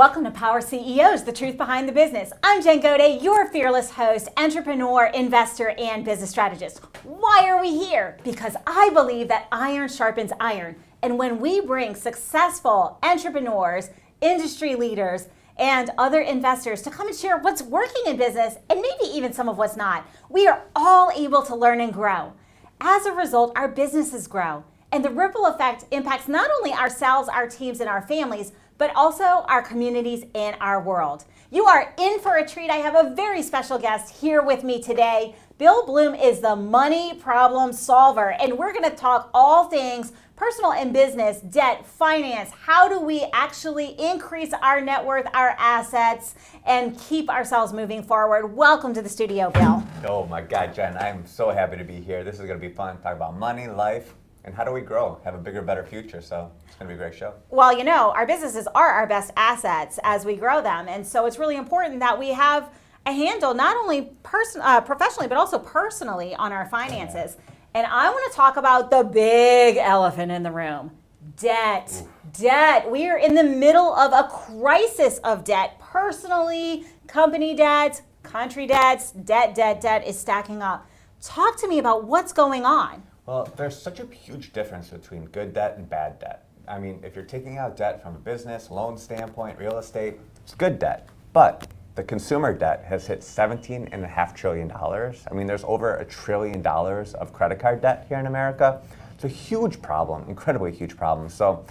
Welcome to Power CEOs, the truth behind the business. I'm Jen Gaudet, your fearless host, entrepreneur, investor, and business strategist. Why are we here? Because I believe that iron sharpens iron. And when we bring successful entrepreneurs, industry leaders, and other investors to come and share what's working in business and maybe even some of what's not, we are all able to learn and grow. As a result, our businesses grow. And the ripple effect impacts not only ourselves, our teams, and our families, but also our communities and our world. You are in for a treat. I have a very special guest here with me today. Bill Bloom is the money problem solver, and we're going to talk all things personal and business, debt, finance. How do we actually increase our net worth, our assets, and keep ourselves moving forward? Welcome to the studio, Bill. Oh my God, Jen, I'm so happy to be here. This is going to be fun. Talk about money, life, and how do we grow, have a bigger, better future. So it's going to be a great show. Well, you know, our businesses are our best assets as we grow them. And so it's really important that we have a handle, not only professionally, but also personally on our finances. And I want to talk about the big elephant in the room, debt. Debt. We are in the middle of a crisis of debt. Personally, company debts, country debts, debt is stacking up. Talk to me about what's going on. Well, there's such a huge difference between good debt and bad debt. I mean, if you're taking out debt from a business, loan standpoint, real estate, it's good debt. But the consumer debt has hit $17.5 trillion. I mean, there's over $1 trillion of credit card debt here in America. It's a huge problem, incredibly huge problem. So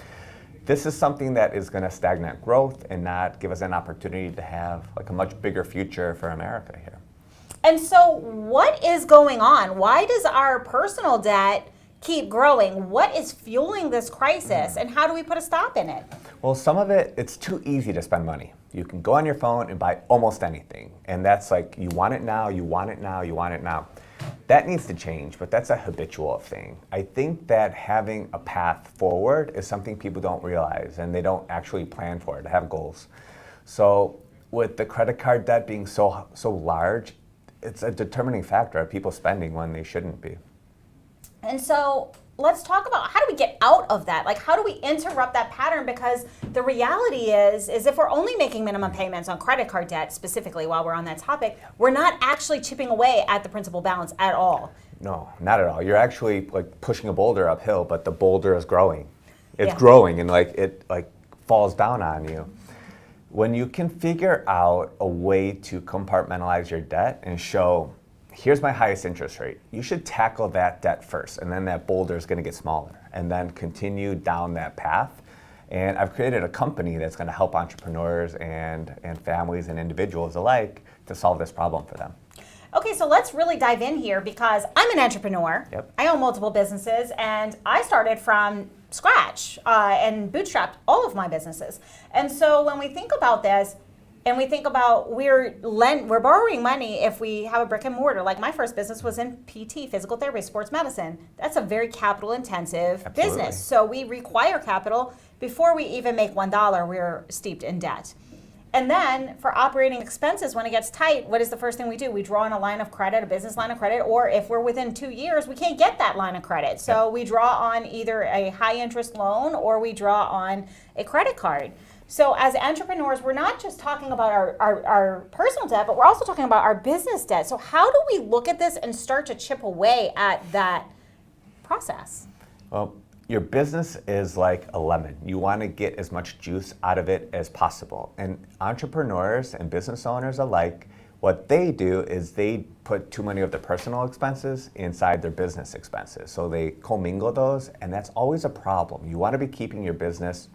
this is something that is going to stagnate growth and not give us an opportunity to have like a much bigger future for America here. And so what is going on? Why does our personal debt keep growing? What is fueling this crisis, and how do we put a stop in it? Well, some of it, it's too easy to spend money. You can go on your phone and buy almost anything. And that's like, you want it now, you want it now, you want it now. That needs to change, but that's a habitual thing. I think that having a path forward is something people don't realize, and they don't actually plan for it, to have goals. So with the credit card debt being so large, it's a determining factor of people spending when they shouldn't be. And so let's talk about how do we get out of that? Like, how do we interrupt that pattern? Because the reality is if we're only making minimum payments on credit card debt, specifically while we're on that topic, we're not actually chipping away at the principal balance at all. No, not at all. You're actually like pushing a boulder uphill, but the boulder is growing. It's growing, and it falls down on you. When you can figure out a way to compartmentalize your debt and show, here's my highest interest rate, you should tackle that debt first, and then that boulder is going to get smaller, and then continue down that path. And I've created a company that's going to help entrepreneurs and families and individuals alike to solve this problem for them. Okay, so let's really dive in here, because I'm an entrepreneur. Yep. I own multiple businesses, and I started from scratch and bootstrapped all of my businesses. And so when we think about this, and we think about we're borrowing money if we have a brick and mortar. Like my first business was in PT, physical therapy, sports medicine. That's a very capital intensive business. So we require capital. Before we even make $1, we're steeped in debt. And then for operating expenses, when it gets tight, what is the first thing we do? We draw on a line of credit, a business line of credit, or if we're within 2 years, we can't get that line of credit. So we draw on either a high interest loan or we draw on a credit card. So as entrepreneurs, we're not just talking about our personal debt, but we're also talking about our business debt. So how do we look at this and start to chip away at that process? Well, your business is like a lemon. You want to get as much juice out of it as possible. And entrepreneurs and business owners alike, what they do is they put too many of their personal expenses inside their business expenses. So they commingle those, and that's always a problem. You want to be keeping your business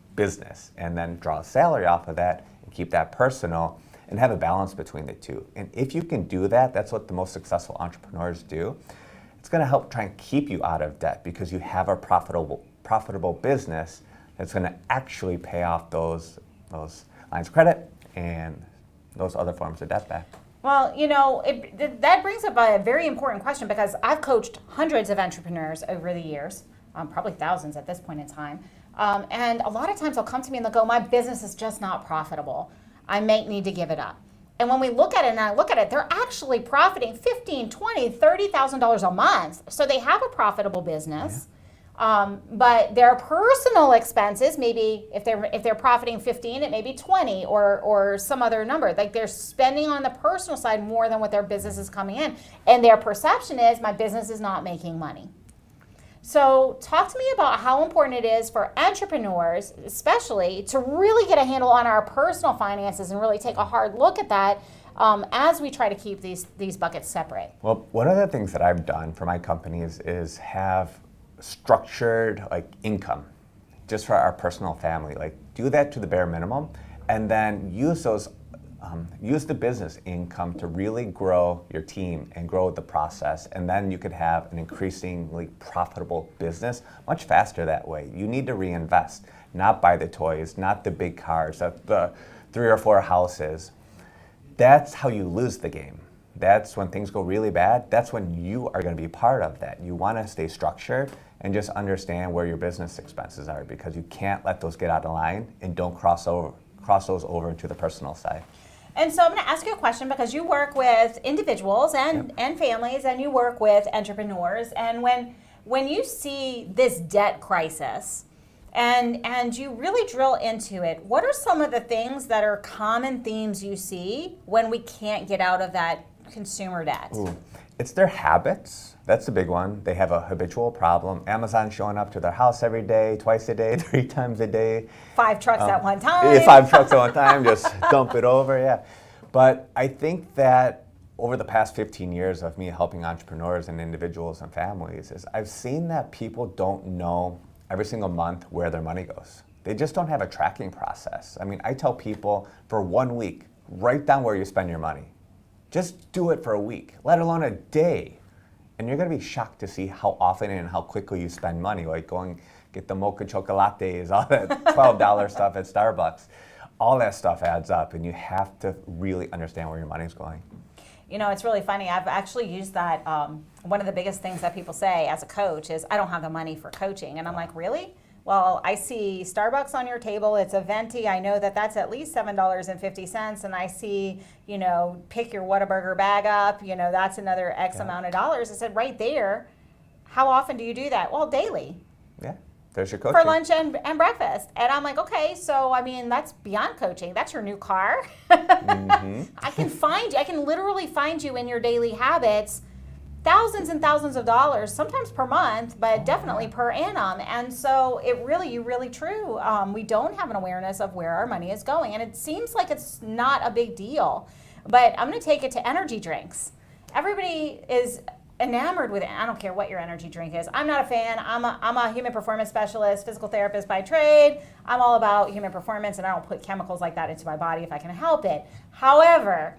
and then draw a salary off of that and keep that personal and have a balance between the two. And if you can do that, that's what the most successful entrepreneurs do. It's going to help try and keep you out of debt because you have a profitable business that's going to actually pay off those lines of credit and those other forms of debt back. Well, you know, that brings up a very important question, because I've coached hundreds of entrepreneurs over the years, probably thousands at this point in time. And a lot of times they'll come to me and they'll go, my business is just not profitable. I may need to give it up. And when we look at it, and I look at it, they're actually profiting $15,000, $20,000, $30,000 a month. So they have a profitable business. But their personal expenses, maybe if they're profiting 15, it may be 20 or some other number. Like they're spending on the personal side more than what their business is coming in. And their perception is my business is not making money. So talk to me about how important it is for entrepreneurs, especially, to really get a handle on our personal finances and really take a hard look at that as we try to keep these buckets separate. Well, one of the things that I've done for my companies is have structured like income just for our personal family. Like do that to the bare minimum and then use the business income to really grow your team and grow the process, and then you could have an increasingly profitable business much faster that way. You need to reinvest, not buy the toys, not the big cars, the 3 or 4 houses. That's how you lose the game. That's when things go really bad. That's when you are going to be part of that. You want to stay structured and just understand where your business expenses are, because you can't let those get out of line, and don't cross those over into the personal side. And so I'm going to ask you a question, because you work with individuals and families, and you work with entrepreneurs. And when you see this debt crisis and you really drill into it, what are some of the things that are common themes you see when we can't get out of that consumer debt? Ooh. It's their habits. That's the big one. They have a habitual problem. Amazon showing up to their house every day, twice a day, 3 times a day. 5 trucks at one time. Yeah, 5 trucks at one time, just dump it over, yeah. But I think that over the past 15 years of me helping entrepreneurs and individuals and families, is I've seen that people don't know every single month where their money goes. They just don't have a tracking process. I mean, I tell people for 1 week, write down where you spend your money. Just do it for a week, let alone a day. And you're gonna be shocked to see how often and how quickly you spend money, like going get the mocha chocolates, all that $12 stuff at Starbucks. All that stuff adds up, and you have to really understand where your money's going. You know, it's really funny. I've actually used that. One of the biggest things that people say as a coach is, I don't have the money for coaching. And I'm like, really? Well, I see Starbucks on your table. It's a venti. I know that that's at least $7.50. And I see, pick your Whataburger bag up. That's another X amount of dollars. I said, right there, how often do you do that? Well, daily. Yeah, there's your coaching. For lunch and breakfast. And I'm like, okay, so that's beyond coaching. That's your new car. I can find you. I can literally find you in your daily habits, thousands and thousands of dollars, sometimes per month, but definitely per annum. And so you're really true. We don't have an awareness of where our money is going. And it seems like it's not a big deal, but I'm going to take it to energy drinks. Everybody is enamored with it. I don't care what your energy drink is. I'm not a fan. I'm a human performance specialist, physical therapist by trade. I'm all about human performance, and I don't put chemicals like that into my body if I can help it. However,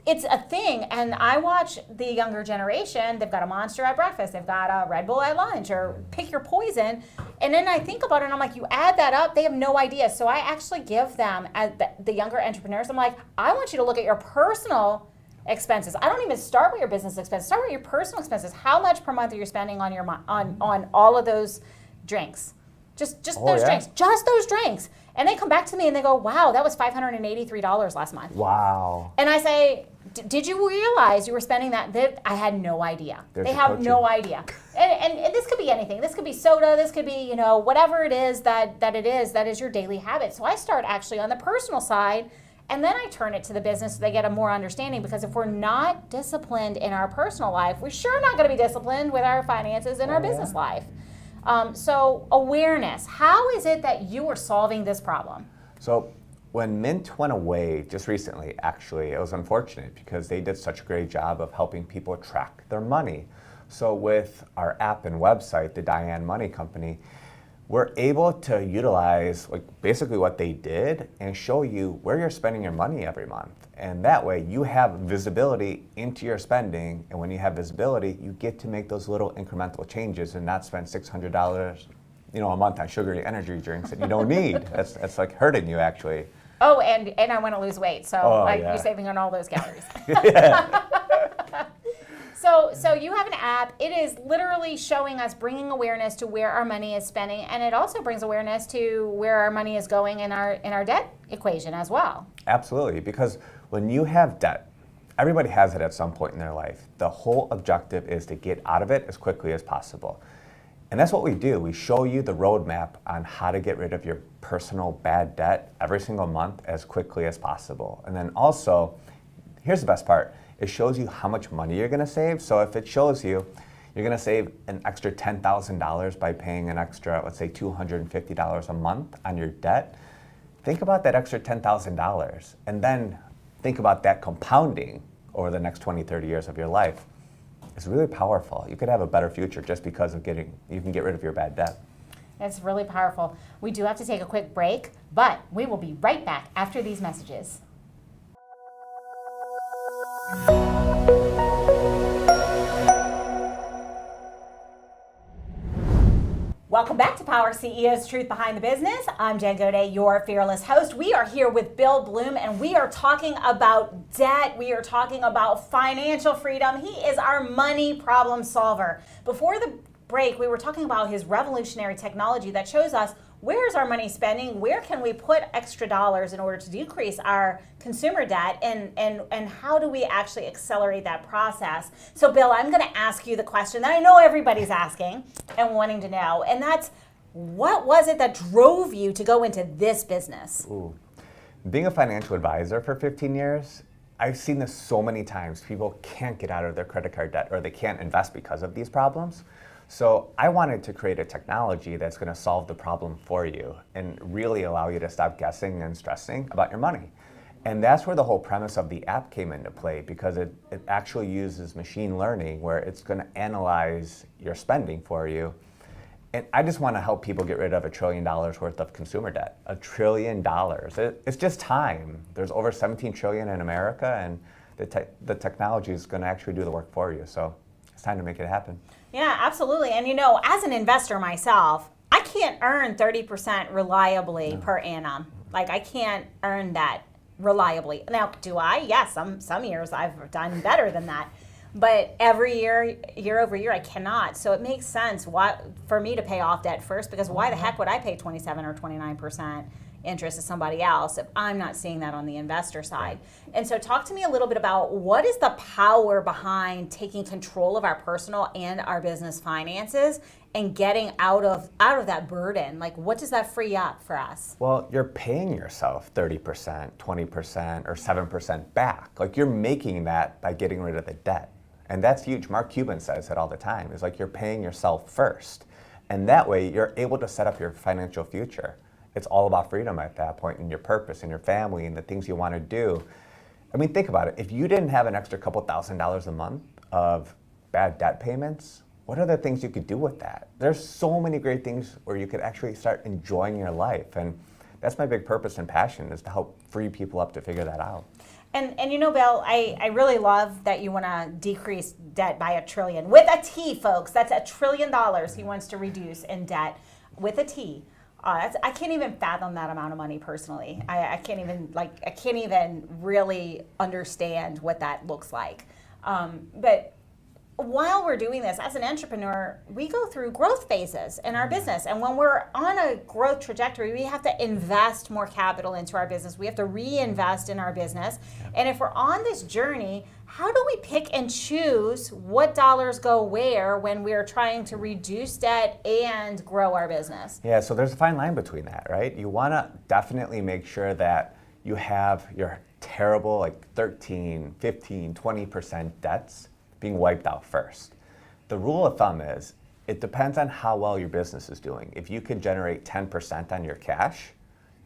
it's a thing, and I watch the younger generation. They've got a Monster at breakfast, they've got a Red Bull at lunch, or pick your poison. And then I think about it, and I'm like, you add that up, they have no idea. So I actually give them, as the younger entrepreneurs, I'm like, I want you to look at your personal expenses. I don't even start with your business expenses. Start with your personal expenses. How much per month are you spending on your on all of those drinks? Just those drinks. Just those drinks. And they come back to me and they go, wow, that was $583 last month. Wow. And I say, did you realize you were spending that? I had no idea. They have no idea. And this could be anything. This could be soda. This could be, whatever it is that is your daily habit. So I start actually on the personal side, and then I turn it to the business so they get a more understanding, because if we're not disciplined in our personal life, we're sure not going to be disciplined with our finances in our business life. So awareness, how is it that you are solving this problem? So when Mint went away just recently, actually, it was unfortunate because they did such a great job of helping people track their money. So with our app and website, the Diane Money Company, we're able to utilize basically what they did and show you where you're spending your money every month. And that way you have visibility into your spending. And when you have visibility, you get to make those little incremental changes and not spend $600 a month on sugary energy drinks that you don't need. That's like hurting you, actually. Oh, and I want to lose weight, so you're saving on all those calories. So you have an app. It is literally showing us, bringing awareness to where our money is spending, and it also brings awareness to where our money is going in our debt equation as well. Absolutely, because when you have debt, everybody has it at some point in their life. The whole objective is to get out of it as quickly as possible. And that's what we do. We show you the roadmap on how to get rid of your personal bad debt every single month as quickly as possible. And then also, here's the best part. It shows you how much money you're gonna save. So if it shows you you're gonna save an extra $10,000 by paying an extra, let's say $250 a month on your debt, think about that extra $10,000 and then think about that compounding over the next 20, 30 years of your life. It's really powerful. You could have a better future just because of you can get rid of your bad debt. It's really powerful. We do have to take a quick break, but we will be right back after these messages. Welcome back to Power CEO's Truth Behind the Business. I'm Jen Gaudet, your fearless host. We are here with Bill Bloom, and we are talking about debt. We are talking about financial freedom. He is our money problem solver. Before the break, we were talking about his revolutionary technology that shows us where's our money spending, where can we put extra dollars in order to decrease our consumer debt, and how do we actually accelerate that process. So Bill, I'm gonna ask you the question that I know everybody's asking and wanting to know, and that's, what was it that drove you to go into this business? Ooh. Being a financial advisor for 15 years, I've seen this so many times. People can't get out of their credit card debt or they can't invest because of these problems. So I wanted to create a technology that's going to solve the problem for you and really allow you to stop guessing and stressing about your money. And that's where the whole premise of the app came into play, because it actually uses machine learning where it's going to analyze your spending for you. And I just want to help people get rid of $1 trillion worth of consumer debt. $1 trillion. It's just time. There's over 17 trillion in America, and the technology is going to actually do the work for you. So it's time to make it happen. Yeah, absolutely. And you know, as an investor myself, I can't earn 30% reliably per annum. Like, I can't earn that reliably. Now, do I? Yes, some years I've done better than that. But every year, year over year, I cannot. So it makes sense for me to pay off debt first, because why the heck would I pay 27 or 29% interest to somebody else if I'm not seeing that on the investor side? And so talk to me a little bit about, what is the power behind taking control of our personal and our business finances and getting out of that burden? Like, what does that free up for us? Well, you're paying yourself 30%, 20%, or 7% back. Like, you're making that by getting rid of the debt. And that's huge. Mark Cuban says it all the time. It's like you're paying yourself first. And that way you're able to set up your financial future. It's all about freedom at that point, and your purpose and your family and the things you want to do. I mean, think about it. If you didn't have an extra couple $1,000s a month of bad debt payments, what are the things you could do with that? There's so many great things where you could actually start enjoying your life. And that's my big purpose and passion, is to help free people up to figure that out. And you know, Bill, I really love that you want to decrease debt by $1 trillion. With a T, folks. That's $1 trillion he wants to reduce in debt with a T. I can't even fathom that amount of money personally. I can't even really understand what that looks like. But while we're doing this, as an entrepreneur, we go through growth phases in our business. And when we're on a growth trajectory, we have to invest more capital into our business. We have to reinvest in our business. And if we're on this journey, how do we pick and choose what dollars go where when we're trying to reduce debt and grow our business? Yeah, so there's a fine line between that, right? You want to definitely make sure that you have your terrible, like 13, 15, 20% debts being wiped out first. The rule of thumb is, it depends on how well your business is doing. If you can generate 10% on your cash,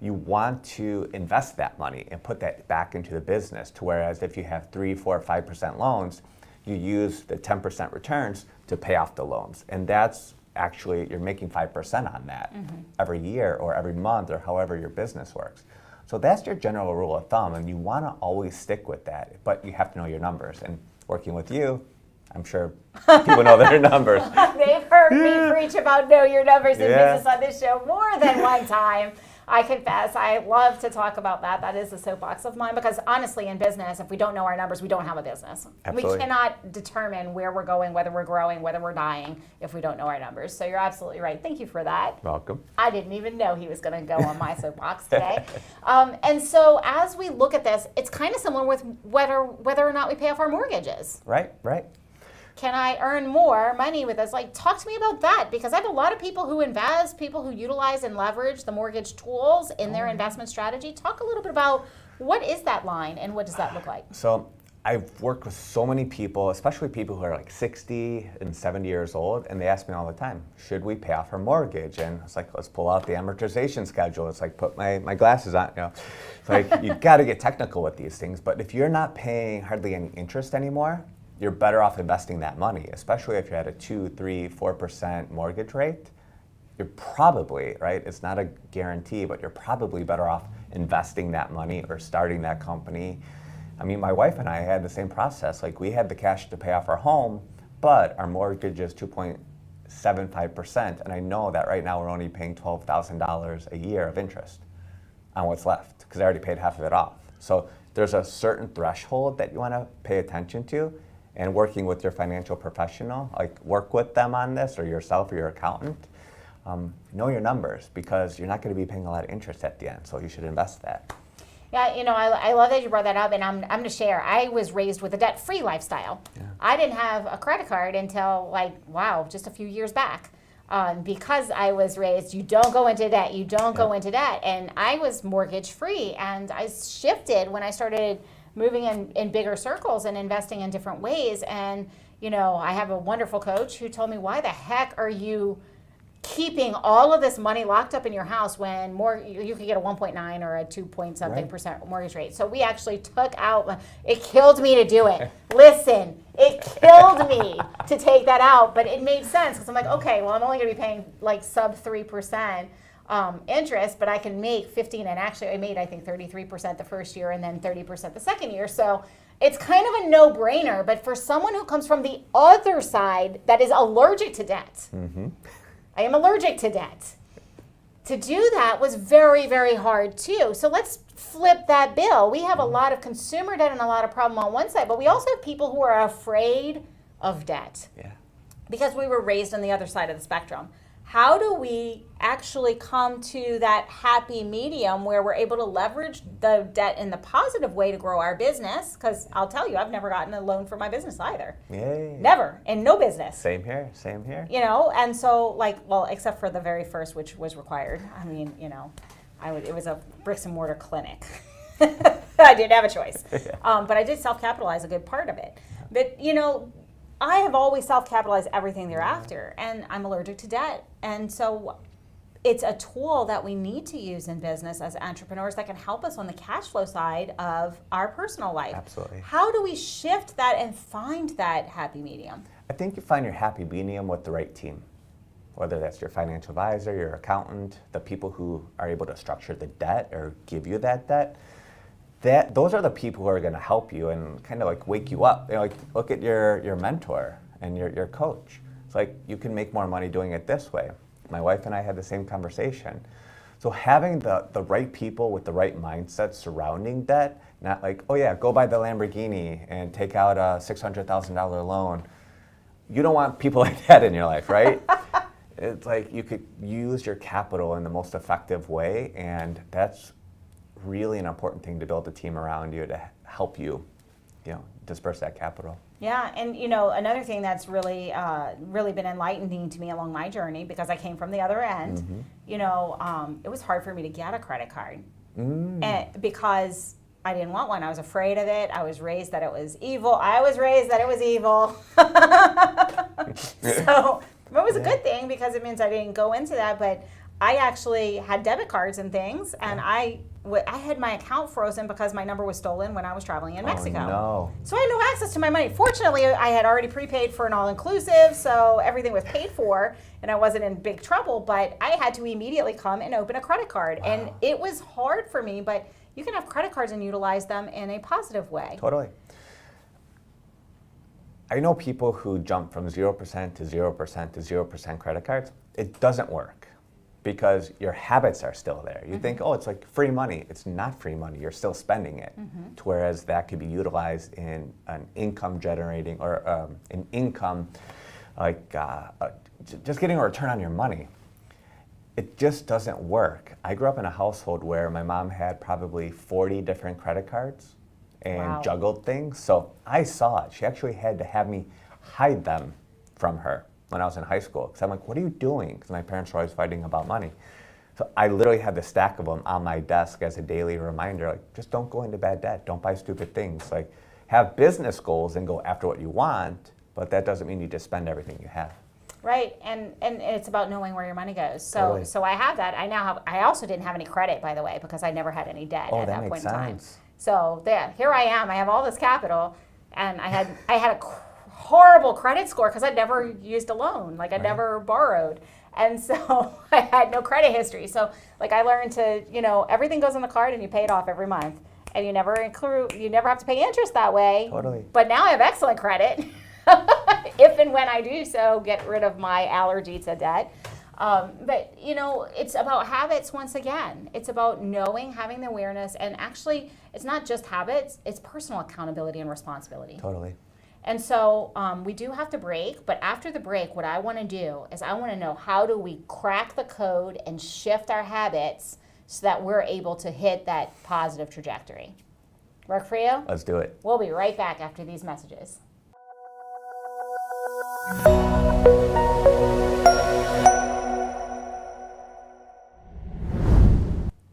you want to invest that money and put that back into the business. To whereas if you have 3, 4, 5% loans, you use the 10% returns to pay off the loans. And that's actually, you're making 5% on that every year or every month, or however your business works. So that's your general rule of thumb, and you want to always stick with that, but you have to know your numbers. And working with you, I'm sure people know their numbers. They've heard me preach about know your numbers in business on this show more than one time. I confess, I love to talk about that. That is a soapbox of mine, because honestly, in business, if we don't know our numbers, we don't have a business. Absolutely. We cannot determine where we're going, whether we're growing, whether we're dying, if we don't know our numbers. So you're absolutely right. Thank you for that. Welcome. I didn't even know he was going to go on my soapbox today. And so as we look at this, it's kind of similar with whether or not we pay off our mortgages. Right. can I earn more money with this? Like, talk to me about that, because I have a lot of people who invest, people who utilize and leverage the mortgage tools in their investment strategy. Talk a little bit about what is that line and what does that look like? So I've worked with so many people, especially people who are like 60 and 70 years old, and they ask me all the time, should we pay off our mortgage? And it's like, let's pull out the amortization schedule. It's like, put my glasses on, you know. It's like, you've got to get technical with these things, but if you're not paying hardly any interest anymore, you're better off investing that money, especially if you're at a 2, 3, 4% mortgage rate. You're probably, right, it's not a guarantee, but you're probably better off investing that money or starting that company. I mean, my wife and I had the same process. Like, we had the cash to pay off our home, but our mortgage is 2.75%, and I know that right now we're only paying $12,000 a year of interest on what's left, because I already paid half of it off. So there's a certain threshold that you want to pay attention to, and working with your financial professional, like work with them on this, or yourself or your accountant. Know your numbers, because you're not going to be paying a lot of interest at the end, so you should invest that. Yeah, you know, I love that you brought that up, and I'm going to share. I was raised with a debt-free lifestyle. Yeah. I didn't have a credit card until, just a few years back. Because I was raised, you don't go into debt, you don't go into debt. And I was mortgage-free, and I shifted when I started moving in bigger circles and investing in different ways. And, you know, I have a wonderful coach who told me, why the heck are you keeping all of this money locked up in your house when you could get a 1.9 or a 2 point something percent mortgage rate? So we actually took out, it killed me to do it. Listen, it killed me to take that out, but it made sense, because I'm like, okay, well, I'm only going to be paying like sub 3% interest, but I can make 15, and actually I made, I think, 33% the first year and then 30% the second year. So it's kind of a no-brainer, but for someone who comes from the other side that is allergic to debt, I am allergic to debt. To do that was very, very hard too. So let's flip that bill. We have a lot of consumer debt and a lot of problem on one side, but we also have people who are afraid of debt. Yeah. Because we were raised on the other side of the spectrum. How do we actually come to that happy medium where we're able to leverage the debt in the positive way to grow our business? Because I'll tell you, I've never gotten a loan for my business either. Yay. Never, in no business. Same here, same here. You know, and so except for the very first, which was required. I mean, you know, it was a bricks and mortar clinic. I didn't have a choice. But I did self-capitalize a good part of it. But, you know, I have always self-capitalized everything thereafter, and I'm allergic to debt. And so it's a tool that we need to use in business as entrepreneurs that can help us on the cash flow side of our personal life. Absolutely. How do we shift that and find that happy medium? I think you find your happy medium with the right team, whether that's your financial advisor, your accountant, the people who are able to structure the debt or give you that debt. Those are the people who are going to help you and kind of like wake you up. You know, like, look at your mentor and your coach. It's like, you can make more money doing it this way. My wife and I had the same conversation. So having the right people with the right mindset surrounding debt, not like, oh yeah, go buy the Lamborghini and take out a $600,000 loan. You don't want people like that in your life, right? It's like, you could use your capital in the most effective way, and that's really an important thing to build a team around you to help you, disperse that capital. Yeah, and another thing that's really been enlightening to me along my journey, because I came from the other end, it was hard for me to get a credit card because I didn't want one. I was afraid of it. I was raised that it was evil. So it was a good thing, because it means I didn't go into that, but I actually had debit cards and things, and I had my account frozen because my number was stolen when I was traveling in Mexico. Oh, no. So I had no access to my money. Fortunately, I had already prepaid for an all-inclusive, so everything was paid for, and I wasn't in big trouble, but I had to immediately come and open a credit card. Wow. And it was hard for me, but you can have credit cards and utilize them in a positive way. Totally. I know people who jump from 0% to 0% to 0% credit cards. It doesn't work, because your habits are still there. You think, oh, it's like free money. It's not free money. You're still spending it. Whereas that could be utilized in an income generating, or an income, just getting a return on your money. It just doesn't work. I grew up in a household where my mom had probably 40 different credit cards and juggled things. So I saw it. She actually had to have me hide them from her when I was in high school. Because I'm like, what are you doing? Because my parents were always fighting about money. So I literally had the stack of them on my desk as a daily reminder, like, just don't go into bad debt. Don't buy stupid things. Like, have business goals and go after what you want, but that doesn't mean you just spend everything you have. Right, and it's about knowing where your money goes. So Totally. so I have that. I also didn't have any credit, by the way, because I never had any debt at that point in time. So here I am. I have all this capital, and I had a horrible credit score because I'd never used a loan. Like, I'd never borrowed. And so I had no credit history. So like, I learned to, everything goes on the card and you pay it off every month. And you never have to pay interest that way. Totally. But now I have excellent credit. If and when I do so, get rid of my allergy to debt. But it's about habits once again. It's about knowing, having the awareness, and actually it's not just habits, it's personal accountability and responsibility. Totally. And so we do have to break, but after the break, what I want to do is I want to know, how do we crack the code and shift our habits so that we're able to hit that positive trajectory. Work for you? Let's do it. We'll be right back after these messages.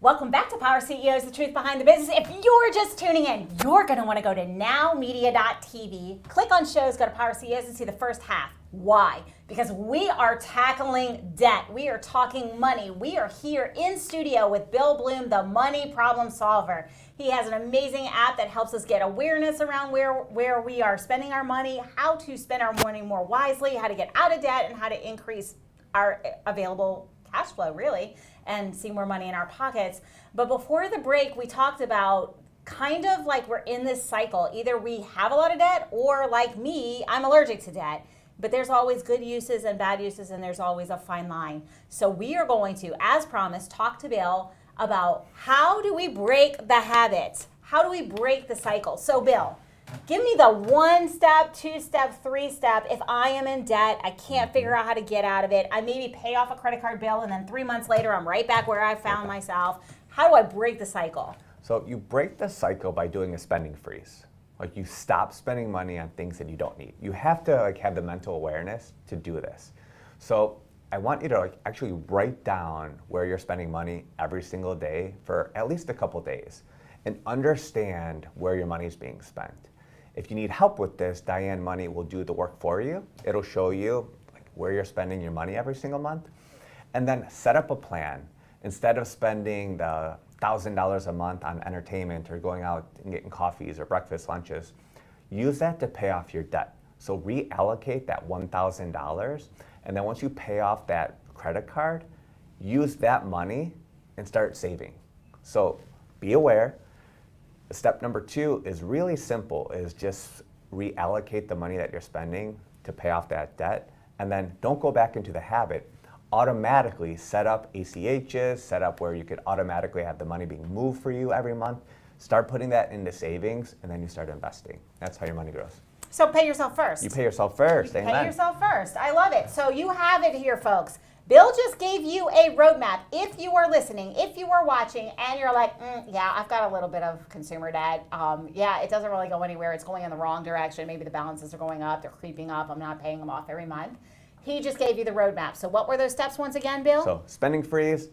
Welcome back to Power CEOs, the truth behind the business. If you're just tuning in, you're going to want to go to nowmedia.tv, click on shows, go to Power CEOs and see the first half. Why? Because we are tackling debt. We are talking money. We are here in studio with Bill Bloom, the money problem solver. He has an amazing app that helps us get awareness around where we are spending our money, how to spend our money more wisely, how to get out of debt, and how to increase our available cash flow, really, and see more money in our pockets. But before the break, we talked about kind of like we're in this cycle. Either we have a lot of debt, or like me, I'm allergic to debt. But there's always good uses and bad uses, and there's always a fine line. So we are going to, as promised, talk to Bill about how do we break the habits? How do we break the cycle? So Bill, give me the 1-step, 2-step, 3-step. If I am in debt, I can't figure out how to get out of it. I maybe pay off a credit card bill, and then 3 months later, I'm right back where I found myself. How do I break the cycle? So you break the cycle by doing a spending freeze. Like, you stop spending money on things that you don't need. You have to have the mental awareness to do this. So I want you to actually write down where you're spending money every single day for at least a couple days, and understand where your money is being spent. If you need help with this, Diane Money will do the work for you. It'll show you where you're spending your money every single month, and then set up a plan. Instead of spending the $1,000 a month on entertainment or going out and getting coffees or breakfast, lunches, use that to pay off your debt. So reallocate that $1,000, and then once you pay off that credit card, use that money and start saving. So be aware. Step number 2 is really simple, is just reallocate the money that you're spending to pay off that debt, and then don't go back into the habit. Automatically set up ACHs, set up where you could automatically have the money being moved for you every month. Start putting that into savings, and then you start investing. That's how your money grows. So pay yourself first. You pay yourself first. Amen. Pay yourself first. I love it. So you have it here, folks. Bill just gave you a roadmap. If you are listening, if you are watching, and you're like, yeah, I've got a little bit of consumer debt. Yeah, it doesn't really go anywhere. It's going in the wrong direction. Maybe the balances are going up. They're creeping up. I'm not paying them off every month. He just gave you the roadmap. So what were those steps once again, Bill? So spending freeze,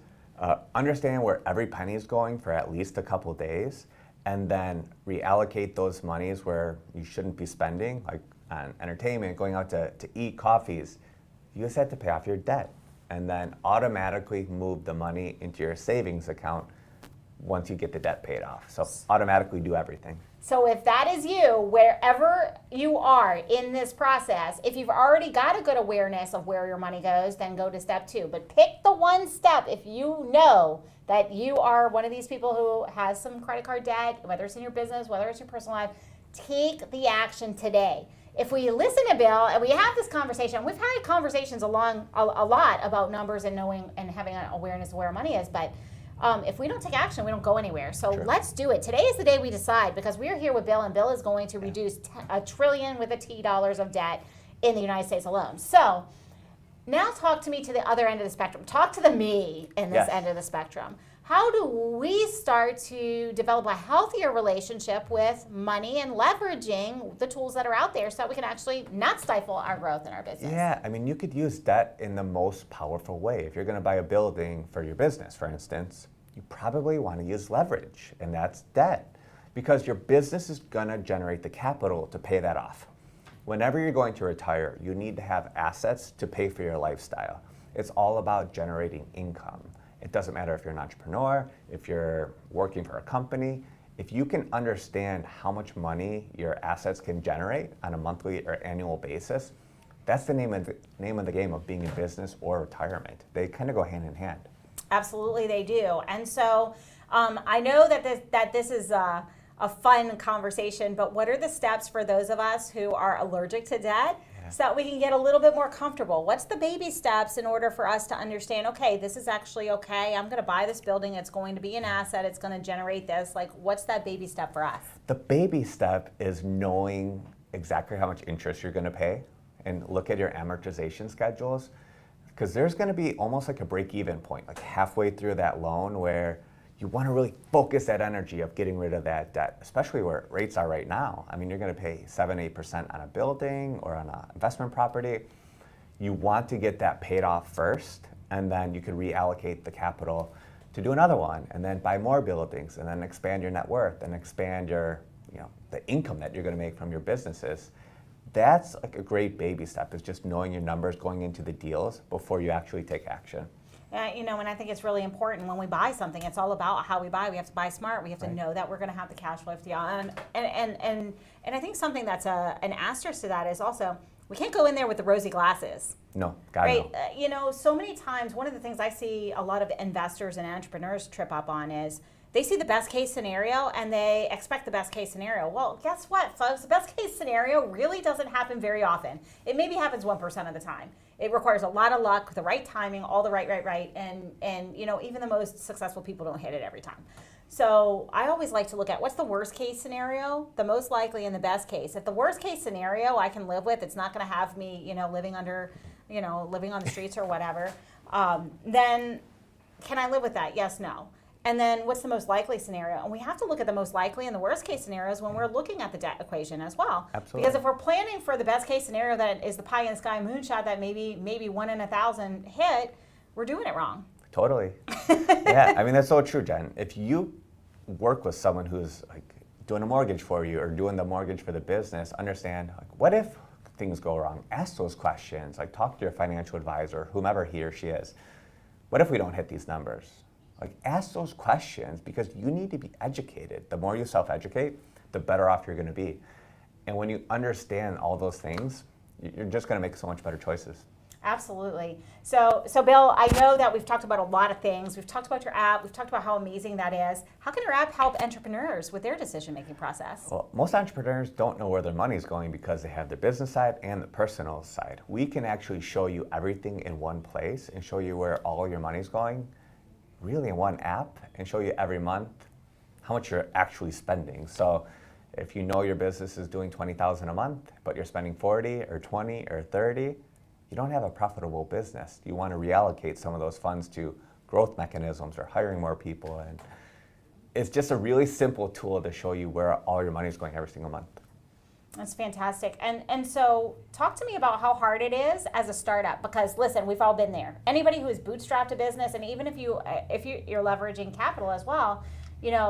understand where every penny is going for at least a couple days, and then reallocate those monies where you shouldn't be spending, like on entertainment, going out to eat, coffees. Use that to pay off your debt, and then automatically move the money into your savings account once you get the debt paid off. So automatically do everything. So if that is you, wherever you are in this process, if you've already got a good awareness of where your money goes, then go to step 2. But pick the one step if you know that you are one of these people who has some credit card debt, whether it's in your business, whether it's your personal life, take the action today. If we listen to Bill and we have this conversation, we've had conversations along a lot about numbers and knowing and having an awareness of where our money is, but if we don't take action, we don't go anywhere. So let's do it. Today is the day we decide, because we're here with Bill, and Bill is going to reduce $1 trillion with a T dollars of debt in the United States alone. So now talk to me to the other end of the spectrum. Talk to the me in this end of the spectrum. how do we start to develop a healthier relationship with money and leveraging the tools that are out there so that we can actually not stifle our growth in our business? Yeah, I mean, you could use debt in the most powerful way. If you're going to buy a building for your business, for instance, you probably want to use leverage, and that's debt, because your business is going to generate the capital to pay that off. Whenever you're going to retire, you need to have assets to pay for your lifestyle. It's all about generating income. It doesn't matter if you're an entrepreneur, if you're working for a company. If you can understand how much money your assets can generate on a monthly or annual basis, that's the name of the game of being in business or retirement. They kind of go hand in hand. Absolutely, they do. And so I know that this is a fun conversation, but what are the steps for those of us who are allergic to debt so that we can get a little bit more comfortable? What's the baby steps in order for us to understand, okay, this is actually okay, I'm going to buy this building, it's going to be an asset, it's going to generate this. Like, what's that baby step for us? The baby step is knowing exactly how much interest you're going to pay and look at your amortization schedules, because there's going to be almost like a break-even point, like halfway through that loan, where you want to really focus that energy of getting rid of that debt, especially where rates are right now. I mean, you're going to pay 7-8% on a building or on an investment property. You want to get that paid off first, and then you can reallocate the capital to do another one, and then buy more buildings, and then expand your net worth and expand your, the income that you're going to make from your businesses. That's like a great baby step, is just knowing your numbers going into the deals before you actually take action. And I think it's really important when we buy something, it's all about how we buy. We have to buy smart. We have to know that we're going to have the cash flow. And I think something that's an asterisk to that is also, we can't go in there with the rosy glasses. No, God, no. So many times, one of the things I see a lot of investors and entrepreneurs trip up on is they see the best case scenario and they expect the best case scenario. Well, guess what, folks? The best case scenario really doesn't happen very often. It maybe happens 1% of the time. It requires a lot of luck, the right timing, all the right, and even the most successful people don't hit it every time. So I always like to look at what's the worst case scenario, the most likely, and the best case. If the worst case scenario I can live with, it's not going to have me, living on the streets or whatever, then can I live with that? Yes, no. And then what's the most likely scenario? And we have to look at the most likely and the worst case scenarios when we're looking at the debt equation as well. Absolutely. Because if we're planning for the best case scenario that is the pie in the sky moonshot that maybe 1 in 1,000 hit, we're doing it wrong. Totally. Yeah, I mean, that's so true, Jen. If you work with someone who's like doing a mortgage for you or doing the mortgage for the business, understand, like, what if things go wrong? Ask those questions. Like, talk to your financial advisor, whomever he or she is. What if we don't hit these numbers? Like, ask those questions, because you need to be educated. The more you self-educate, the better off you're going to be. And when you understand all those things, you're just going to make so much better choices. Absolutely. So Bill, I know that we've talked about a lot of things. We've talked about your app. We've talked about how amazing that is. How can your app help entrepreneurs with their decision-making process? Well, most entrepreneurs don't know where their money is going because they have the business side and the personal side. We can actually show you everything in one place and show you where all your money is going, really in one app, and show you every month how much you're actually spending. So if you know your business is doing $20,000 a month, but you're spending 40 or 20 or 30, you don't have a profitable business. You want to reallocate some of those funds to growth mechanisms or hiring more people. And it's just a really simple tool to show you where all your money is going every single month. That's fantastic. And so talk to me about how hard it is as a startup, because listen, we've all been there. Anybody who has bootstrapped a business, and even if you're leveraging capital as well,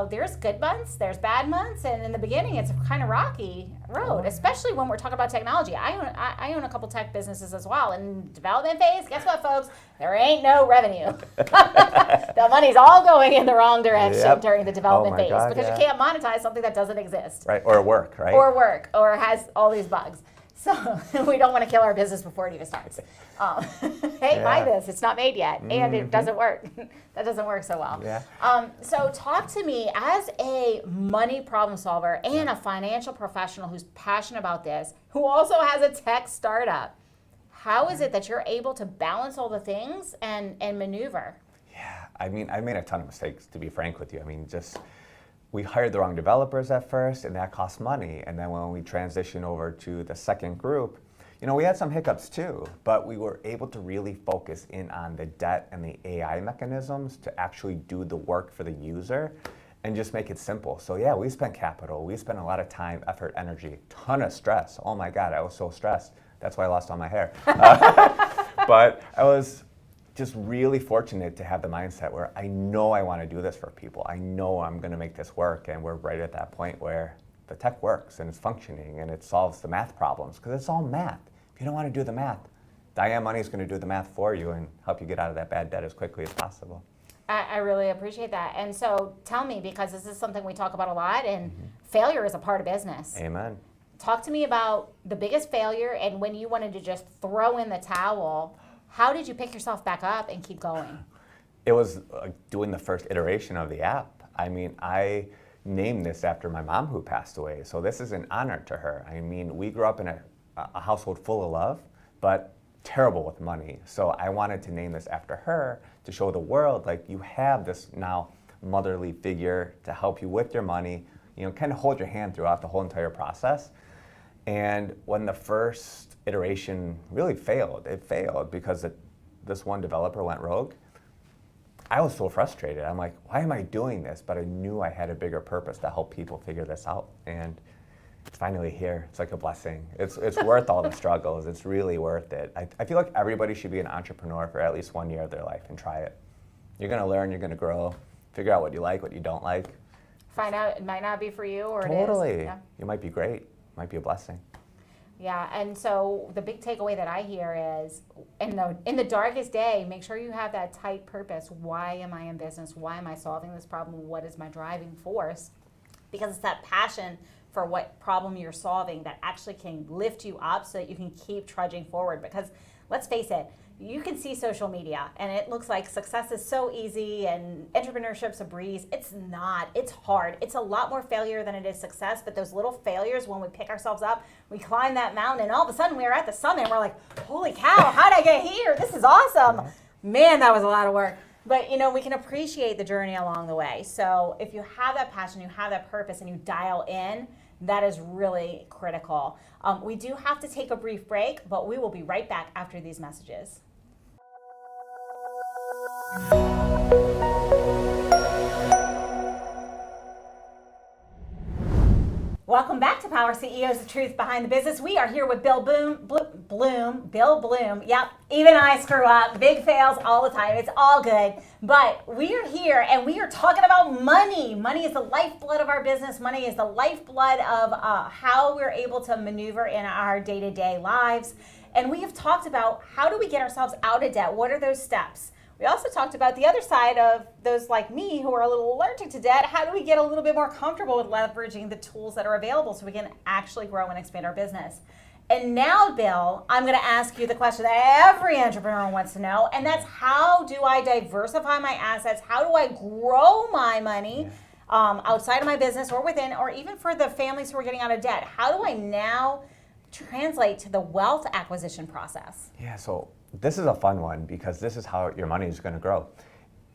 there's good months, there's bad months, and in the beginning it's a kind of rocky road, especially when we're talking about technology. I own a couple tech businesses as well. In development phase, guess what, folks? There ain't no revenue. The money's all going in the wrong direction during the development phase because you can't monetize something that doesn't exist. Right, or work, right? Or has all these bugs. So we don't want to kill our business before it even starts. Hey, buy this. It's not made yet, and it doesn't work. That doesn't work so well. Yeah. So talk to me as a money problem solver and a financial professional who's passionate about this, who also has a tech startup. How is it that you're able to balance all the things and maneuver? Yeah, I mean, I made a ton of mistakes, to be frank with you. I mean, we hired the wrong developers at first, and that cost money. And then when we transitioned over to the second group, We had some hiccups too, but we were able to really focus in on the debt and the AI mechanisms to actually do the work for the user and just make it simple. So yeah, we spent capital, we spent a lot of time, effort, energy, ton of stress. Oh my God, I was so stressed. That's why I lost all my hair. But I was just really fortunate to have the mindset where I know I want to do this for people. I know I'm going to make this work, and we're right at that point where the tech works and it's functioning and it solves the math problems, because it's all math. If you don't want to do the math, Diane Money is going to do the math for you and help you get out of that bad debt as quickly as possible. I really appreciate that. And so tell me, because this is something we talk about a lot, and failure is a part of business. Amen. Talk to me about the biggest failure and when you wanted to just throw in the towel. How did you pick yourself back up and keep going? It was doing the first iteration of the app. I mean, I named this after my mom who passed away, so this is an honor to her. I mean, we grew up in a household full of love, but terrible with money. So I wanted to name this after her to show the world, like, you have this now motherly figure to help you with your money, kind of hold your hand throughout the whole entire process. And when the first iteration really failed, it failed because this one developer went rogue. I was so frustrated. I'm like, why am I doing this? But I knew I had a bigger purpose to help people figure this out. And it's finally here. It's like a blessing. It's worth all the struggles. It's really worth it. I feel like everybody should be an entrepreneur for at least 1 year of their life and try it. You're going to learn, you're going to grow, figure out what you like, what you don't like. Find out it might not be for you, or Totally. it is. Yeah. You might be great. Might be a blessing. Yeah, and so the big takeaway that I hear is, in the darkest day, make sure you have that tight purpose. Why am I in business? Why am I solving this problem? What is my driving force? Because it's that passion for what problem you're solving that actually can lift you up so that you can keep trudging forward. Because let's face it, you can see social media and it looks like success is so easy and entrepreneurship's a breeze. It's not. It's hard. It's a lot more failure than it is success. But those little failures, when we pick ourselves up, we climb that mountain, and all of a sudden we're at the summit and we're like, holy cow, how'd I get here? This is awesome. Man, that was a lot of work. But we can appreciate the journey along the way. So if you have that passion, you have that purpose, and you dial in, that is really critical. We do have to take a brief break, but we will be right back after these messages. Welcome back to Power CEOs, the truth behind the business. We are here with Bill Bloom. Yep, even I screw up. Big fails all the time. It's all good. But we are here and we are talking about money. Money is the lifeblood of our business. Money is the lifeblood of how we're able to maneuver in our day-to-day lives. And we have talked about how do we get ourselves out of debt? What are those steps? We also talked about the other side of those like me who are a little allergic to debt. How do we get a little bit more comfortable with leveraging the tools that are available so we can actually grow and expand our business? And now, Bill, I'm going to ask you the question that every entrepreneur wants to know, and that's, how do I diversify my assets? How do I grow my money outside of my business or within, or even for the families who are getting out of debt? How do I now translate to the wealth acquisition process? Yeah, so this is a fun one because this is how your money is going to grow.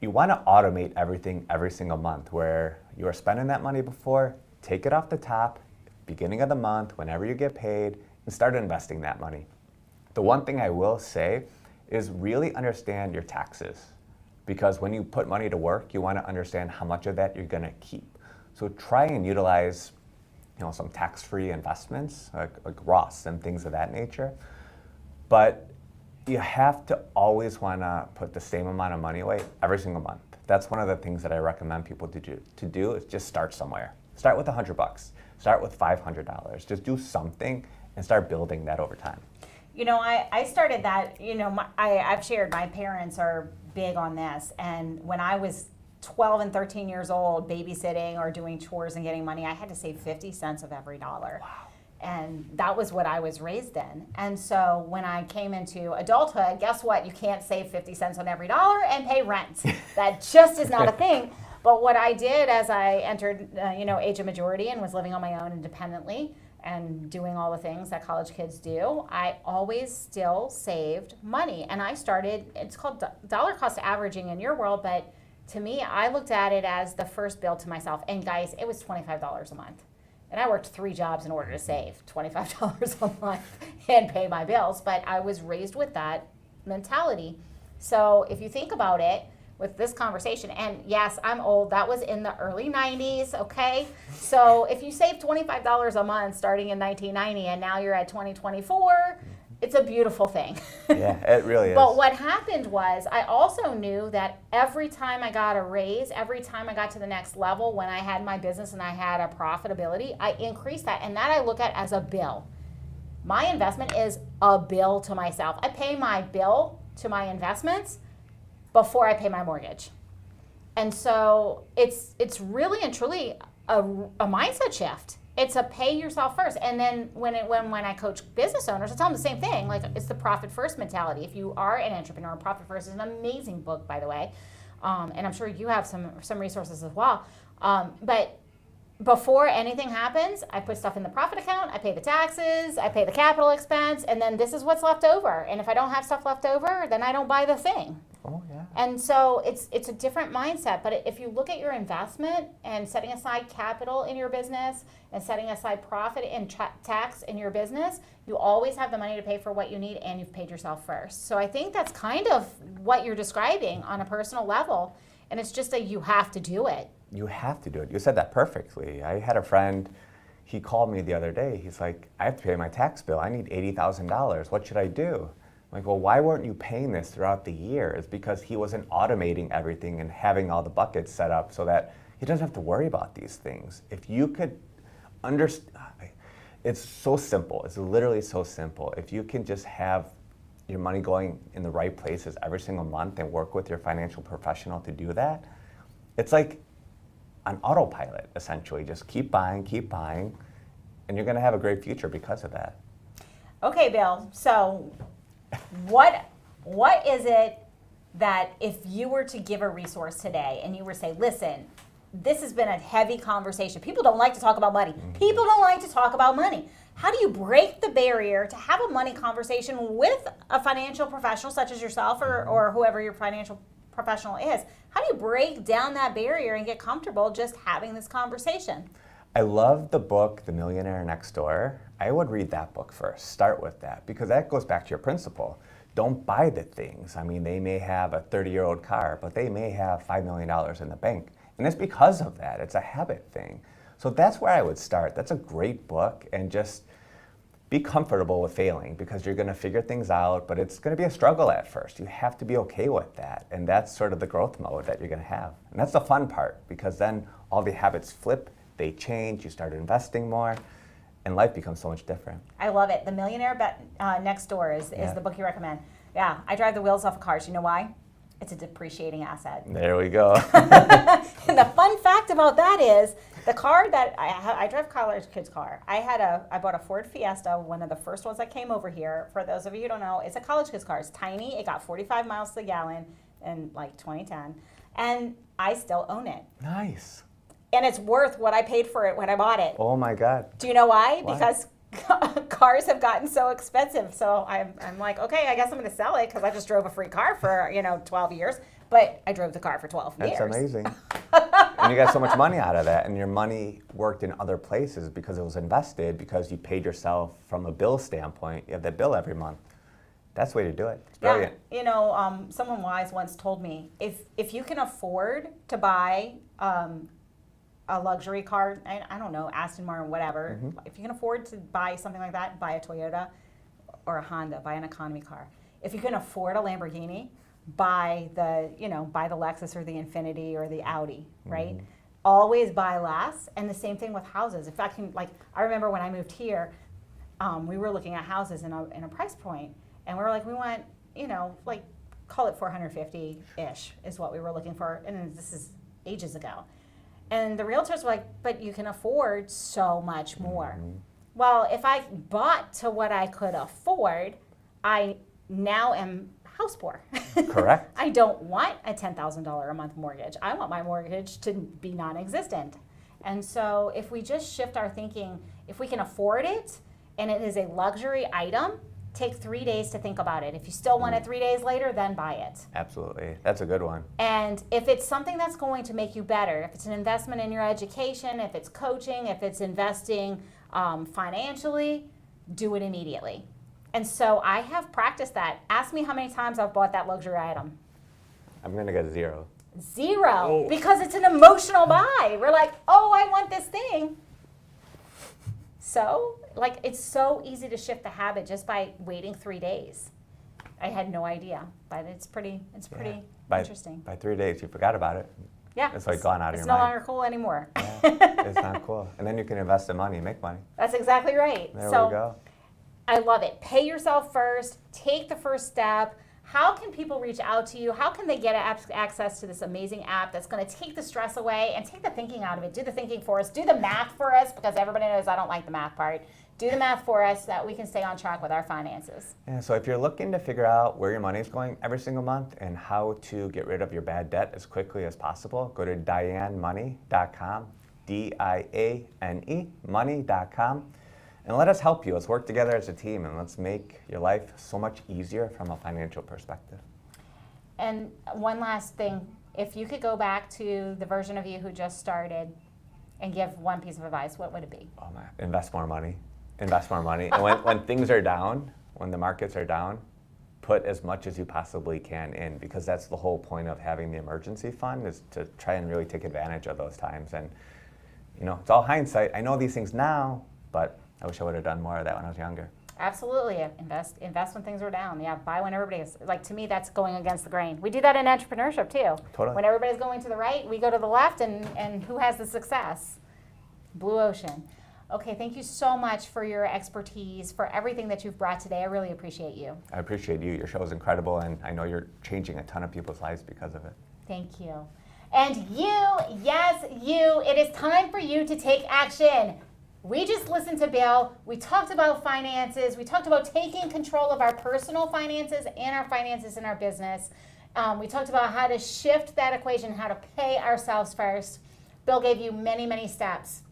You want to automate everything every single month. Where you are spending that money before, take it off the top, beginning of the month, whenever you get paid, and start investing that money. The one thing I will say is really understand your taxes, because when you put money to work, you want to understand how much of that you're going to keep. So try and utilize some tax-free investments like Roths and things of that nature. But you have to always want to put the same amount of money away every single month. That's one of the things that I recommend people to do is just start somewhere. Start with $100. Start with $500. Just do something and start building that over time. I started that, I've shared my parents are big on this. And when I was 12 and 13 years old, babysitting or doing chores and getting money, I had to save 50 cents of every dollar. Wow. And that was what I was raised in. And so when I came into adulthood, guess what? You can't save 50 cents on every dollar and pay rent. That just is not a thing. But what I did as I entered, age of majority and was living on my own independently and doing all the things that college kids do, I always still saved money. And I started, it's called dollar cost averaging in your world, but to me, I looked at it as the first bill to myself. And guys, it was $25 a month. And I worked 3 jobs in order to save $25 a month and pay my bills, but I was raised with that mentality. So if you think about it, with this conversation, and yes, I'm old, that was in the early 90s, okay? So if you save $25 a month starting in 1990 and now you're at 2024, it's a beautiful thing. Yeah, it really is. But what happened was I also knew that every time I got a raise, every time I got to the next level, when I had my business and I had a profitability, I increased that, and that I look at as a bill. My investment is a bill to myself. I pay my bill to my investments before I pay my mortgage. And so it's really and truly a mindset shift. It's a pay yourself first. And then when I coach business owners, I tell them the same thing. Like, it's the profit first mentality. If you are an entrepreneur, Profit First is an amazing book, by the way. And I'm sure you have some resources as well. But before anything happens, I put stuff in the profit account, I pay the taxes, I pay the capital expense, and then this is what's left over. And if I don't have stuff left over, then I don't buy the thing. Oh, yeah. And so it's a different mindset. But if you look at your investment and setting aside capital in your business and setting aside profit and tax in your business, you always have the money to pay for what you need, and you've paid yourself first. So I think that's kind of what you're describing on a personal level. And it's just you have to do it. You have to do it. You said that perfectly. I had a friend, he called me the other day. He's like, I have to pay my tax bill. I need $80,000. What should I do? I'm like, well, why weren't you paying this throughout the year? It's because he wasn't automating everything and having all the buckets set up so that he doesn't have to worry about these things. If you could understand, it's so simple. It's literally so simple. If you can just have your money going in the right places every single month and work with your financial professional to do that, it's like on autopilot, essentially. Just keep buying, and you're going to have a great future because of that. Okay, Bill. So what is it that if you were to give a resource today and you were to say, listen, this has been a heavy conversation. People don't like to talk about money. People don't like to talk about money. How do you break the barrier to have a money conversation with a financial professional such as yourself or whoever your financial professional is? How do you break down that barrier and get comfortable just having this conversation? I love the book, The Millionaire Next Door. I would read that book first. Start with that, because that goes back to your principle. Don't buy the things. I mean, they may have a 30-year-old car, but they may have $5 million in the bank. And it's because of that. It's a habit thing. So that's where I would start. That's a great book, and just be comfortable with failing, because you're going to figure things out, but it's going to be a struggle at first. You have to be okay with that, and that's sort of the growth mode that you're going to have. And that's the fun part, because then all the habits flip, they change, you start investing more, and life becomes so much different. I love it. The Millionaire Next Door is the book you recommend. Yeah, I drive the wheels off of cars. You know why? It's a depreciating asset. There we go. And the fun fact about that is the car that I drive college kids' car. I bought a Ford Fiesta, one of the first ones that came over here. For those of you who don't know, it's a college kids' car. It's tiny. It got 45 miles to the gallon in like 2010, and I still own it. Nice. And it's worth what I paid for it when I bought it. Oh my God. Do you know why? Why? Because cars have gotten so expensive. So I'm like, okay, I guess I'm going to sell it because I just drove a free car for 12 years. But I drove the car for 12 years. That's amazing. And you got so much money out of that, and your money worked in other places because it was invested, because you paid yourself from a bill standpoint. You have that bill every month. That's the way to do it. It's brilliant. Yeah. Someone wise once told me, if you can afford to buy a luxury car, I don't know, Aston Martin, whatever. Mm-hmm. If you can afford to buy something like that, buy a Toyota or a Honda, buy an economy car. If you can afford a Lamborghini, buy the Lexus or the Infiniti or the Audi, right? Mm-hmm. Always buy less. And the same thing with houses. If I remember when I moved here, we were looking at houses in a price point, and we were like, we want, call it 450-ish is what we were looking for. And this is ages ago. And the realtors were like, but you can afford so much more. Mm-hmm. Well, if I bought to what I could afford, I now am house poor. Correct. I don't want a $10,000 a month mortgage. I want my mortgage to be non-existent. And so if we just shift our thinking, if we can afford it and it is a luxury item, take 3 days to think about it. If you still want it 3 days later, then buy it. Absolutely. That's a good one. And if it's something that's going to make you better, if it's an investment in your education, if it's coaching, if it's investing financially, do it immediately. And so I have practiced that. Ask me how many times I've bought that luxury item. I'm going to get 0. 0, because it's an emotional buy. We're like, oh, I want this thing. So, like, it's so easy to shift the habit just by waiting 3 days. I had no idea, but it's pretty interesting. By 3 days, you forgot about it. Yeah. It's like gone out of your It's mind. no longer cool anymore. Yeah, it's not cool. And then you can invest in money and make money. That's exactly right. There So we go. I love it. Pay yourself first. Take the first step. How can people reach out to you? How can they get access to this amazing app that's going to take the stress away and take the thinking out of it? Do the thinking for us. Do the math for us, because everybody knows I don't like the math part. Do the math for us so that we can stay on track with our finances. Yeah, so if you're looking to figure out where your money is going every single month and how to get rid of your bad debt as quickly as possible, go to dianemoney.com, DIANE, money.com. And let us help you. Let's work together as a team, and let's make your life so much easier from a financial perspective. And one last thing, if you could go back to the version of you who just started and give one piece of advice, what would it be? Oh man, invest more money. Invest more money. And when things are down, when the markets are down, put as much as you possibly can in, because that's the whole point of having the emergency fund, is to try and really take advantage of those times. And it's all hindsight. I know these things now, but I wish I would have done more of that when I was younger. Absolutely. Invest when things are down. Yeah, buy when everybody is. Like, to me, that's going against the grain. We do that in entrepreneurship too. Totally. When everybody's going to the right, we go to the left, and who has the success? Blue ocean. Okay, thank you so much for your expertise, for everything that you've brought today. I really appreciate you. I appreciate you. Your show is incredible, and I know you're changing a ton of people's lives because of it. Thank you. And you, yes, you, it is time for you to take action. We just listened to Bill. We talked about finances. We talked about taking control of our personal finances and our finances in our business. We talked about how to shift that equation, how to pay ourselves first. Bill gave you many, many steps.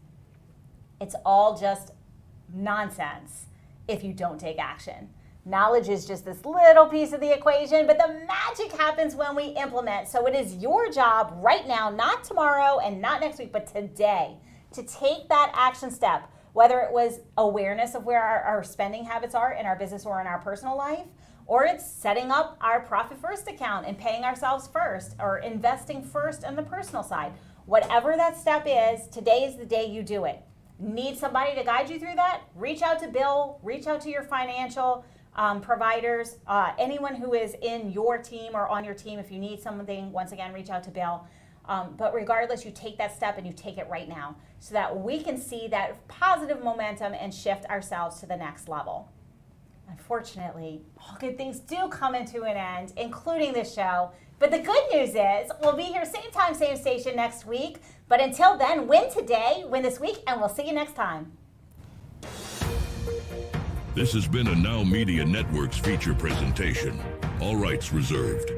It's all just nonsense if you don't take action. Knowledge is just this little piece of the equation, but the magic happens when we implement. So it is your job right now, not tomorrow and not next week, but today, to take that action step, whether it was awareness of where our spending habits are in our business or in our personal life, or it's setting up our profit first account and paying ourselves first, or investing first on the personal side. Whatever that step is, today is the day you do it. Need somebody to guide you through that? Reach out to Bill, reach out to your financial providers, anyone who is in your team or on your team. If you need something, once again, reach out to Bill. But regardless, you take that step and you take it right now so that we can see that positive momentum and shift ourselves to the next level. Unfortunately, all good things do come into an end, including this show. But the good news is we'll be here same time, same station next week. But until then, win today, win this week, and we'll see you next time. This has been a Now Media Networks feature presentation. All rights reserved.